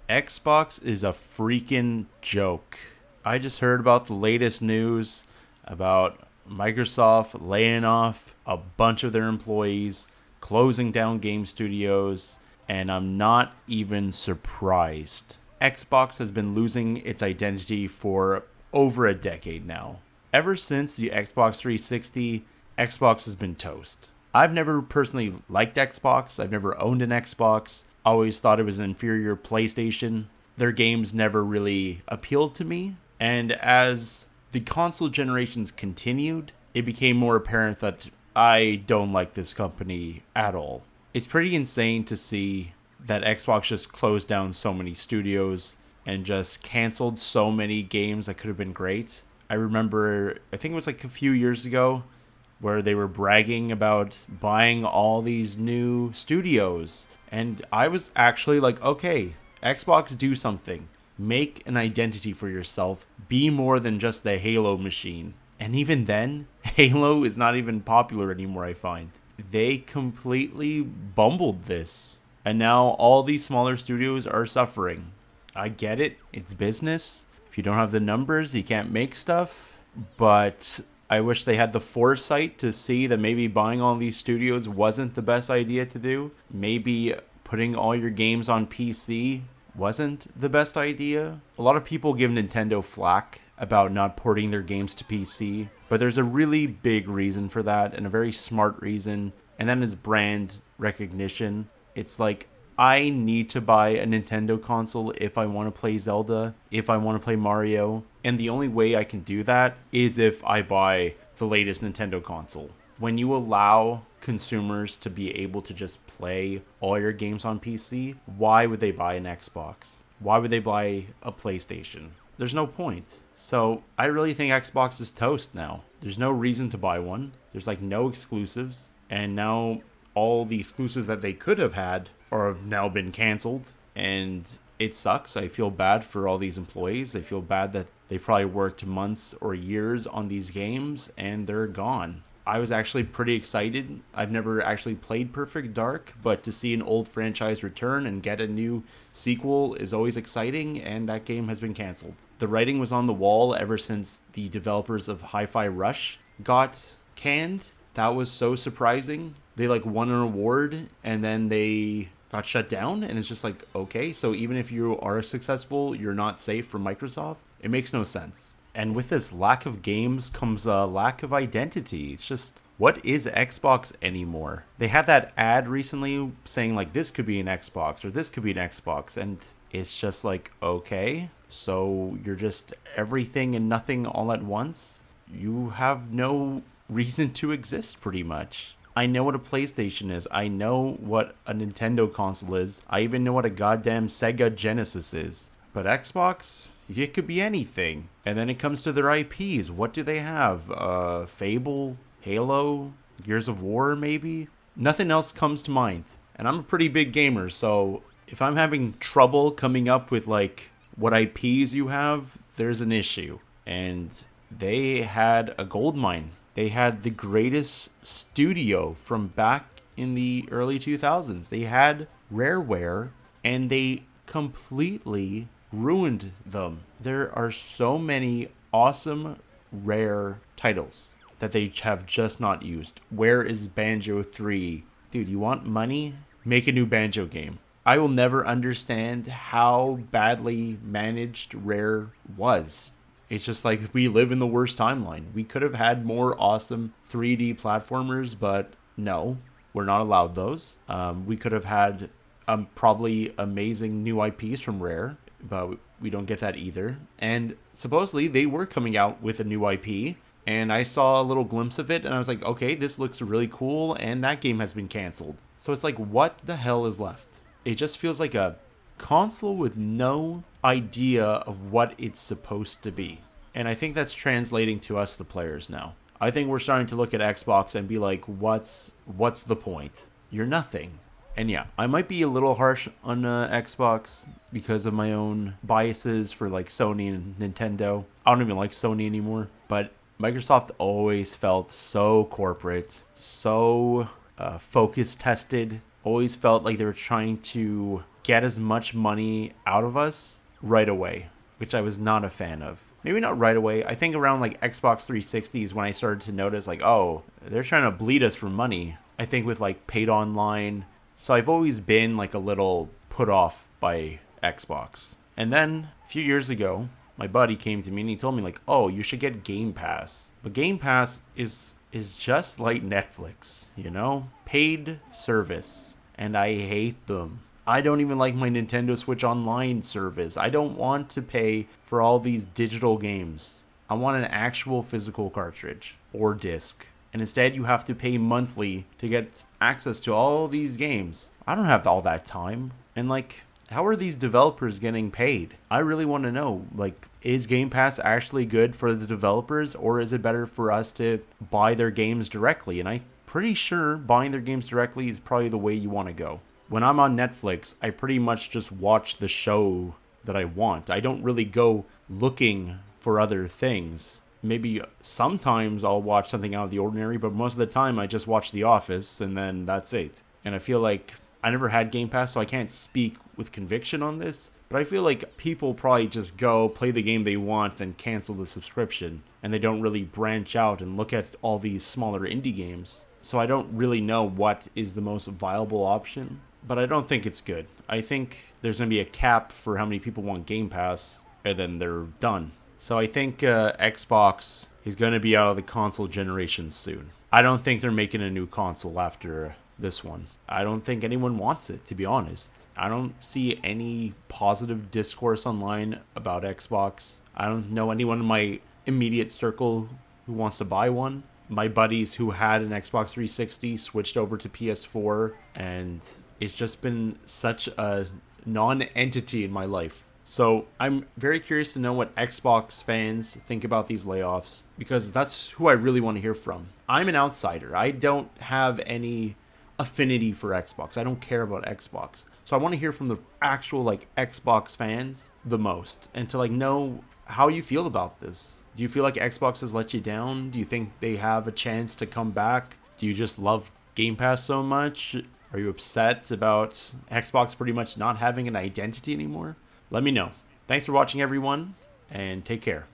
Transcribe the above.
Xbox is a freaking joke. I just heard about the latest news about Microsoft laying off a bunch of their employees, closing down game studios, and I'm not even surprised. Xbox has been losing its identity for over a decade now. Ever since the Xbox 360, Xbox has been toast. I've never personally liked Xbox. I've never owned an Xbox. Always thought it was an inferior PlayStation. Their games never really appealed to me. And as the console generations continued, it became more apparent that I don't like this company at all. It's pretty insane to see that Xbox just closed down so many studios and just canceled so many games that could have been great. I remember, I think it was like a few years ago, where they were bragging about buying all these new studios. And I was actually like, okay, Xbox, do something. Make an identity for yourself. Be more than just the Halo machine. And even then, Halo is not even popular anymore, I find. They completely bumbled this. And now all these smaller studios are suffering. I get it, it's business. If you don't have the numbers, you can't make stuff. But I wish they had the foresight to see that maybe buying all these studios wasn't the best idea to do. Maybe putting all your games on PC wasn't the best idea. A lot of people give Nintendo flack about not porting their games to PC, but there's a really big reason for that and a very smart reason, and that is brand recognition. It's like, I need to buy a Nintendo console if I want to play Zelda, if I want to play Mario, and the only way I can do that is if I buy the latest Nintendo console. When you allow consumers to be able to just play all your games on PC, why would they buy an Xbox? Why would they buy a PlayStation? There's no point. So I really think Xbox is toast now. There's no reason to buy one. There's like no exclusives. And now all the exclusives that they could have had or have now been canceled. And it sucks. I feel bad for all these employees. I feel bad that they probably worked months or years on these games and they're gone. I was actually pretty excited. I've never actually played Perfect Dark, but to see an old franchise return and get a new sequel is always exciting, and that game has been canceled. The writing was on the wall ever since the developers of Hi-Fi Rush got canned. That was so surprising. They like won an award and then they got shut down, and it's just like, okay, so even if you are successful, you're not safe from Microsoft? It makes no sense. And with this lack of games comes a lack of identity. It's just, what is Xbox anymore? They had that ad recently saying like this could be an Xbox or this could be an Xbox, and it's just like, okay, so you're just everything and nothing all at once? You have no reason to exist pretty much. I know what a PlayStation is. I know what a Nintendo console is. I even know what a goddamn Sega Genesis is. But Xbox? It could be anything. And then it comes to their IPs. What do they have? Fable? Halo? Gears of War, maybe? Nothing else comes to mind. And I'm a pretty big gamer, so if I'm having trouble coming up with, like, what IPs you have, there's an issue. And they had a gold mine. They had the greatest studio from back in the early 2000s. They had Rareware, and they completely ruined them. There are so many awesome Rare titles that they have just not used. Where is Banjo 3? Dude, you want money? Make a new Banjo game. I will never understand how badly managed Rare was. It's just like we live in the worst timeline. We could have had more awesome 3D platformers, but no, we're not allowed those. We could have had probably amazing new IPs from Rare, but we don't get that either. And supposedly they were coming out with a new IP, and I saw a little glimpse of it, and I was like, okay, this looks really cool, and that game has been canceled. So it's like, what the hell is left? It just feels like a console with no idea of what it's supposed to be. And I think that's translating to us, the players, now. I think we're starting to look at Xbox and be like, what's the point? You're nothing. And yeah, I might be a little harsh on Xbox because of my own biases for like Sony and Nintendo. I don't even like Sony anymore. But Microsoft always felt so corporate, so focus tested. Always felt like they were trying to get as much money out of us right away, which I was not a fan of. Maybe not right away. I think around like Xbox 360 is when I started to notice like, oh, they're trying to bleed us for money. I think with like paid online. So I've always been like a little put off by Xbox. And then a few years ago, my buddy came to me and he told me like, oh, you should get Game Pass. But Game Pass is just like Netflix, you know? Paid service. And I hate them. I don't even like my Nintendo Switch Online service. I don't want to pay for all these digital games. I want an actual physical cartridge or disc. And instead you have to pay monthly to get access to all these games. I don't have all that time. And like, how are these developers getting paid? I really want to know, like, is Game Pass actually good for the developers, or is it better for us to buy their games directly? And I'm pretty sure buying their games directly is probably the way you want to go. When I'm on Netflix, I pretty much just watch the show that I want. I don't really go looking for other things. Maybe sometimes I'll watch something out of the ordinary, but most of the time I just watch The Office and then that's it. And I feel like I never had Game Pass, so I can't speak with conviction on this. But I feel like people probably just go play the game they want, then cancel the subscription. And they don't really branch out and look at all these smaller indie games. So I don't really know what is the most viable option. But I don't think it's good. I think there's going to be a cap for how many people want Game Pass, and then they're done. So I think Xbox is going to be out of the console generation soon. I don't think they're making a new console after this one. I don't think anyone wants it, to be honest. I don't see any positive discourse online about Xbox. I don't know anyone in my immediate circle who wants to buy one. My buddies who had an Xbox 360 switched over to PS4, and it's just been such a non-entity in my life. So I'm very curious to know what Xbox fans think about these layoffs, because that's who I really want to hear from. I'm an outsider. I don't have any affinity for Xbox. I don't care about Xbox. So I want to hear from the actual like Xbox fans the most, and to like know how you feel about this. Do you feel like Xbox has let you down? Do you think they have a chance to come back? Do you just love Game Pass so much? Are you upset about Xbox pretty much not having an identity anymore? Let me know. Thanks for watching, everyone, and take care.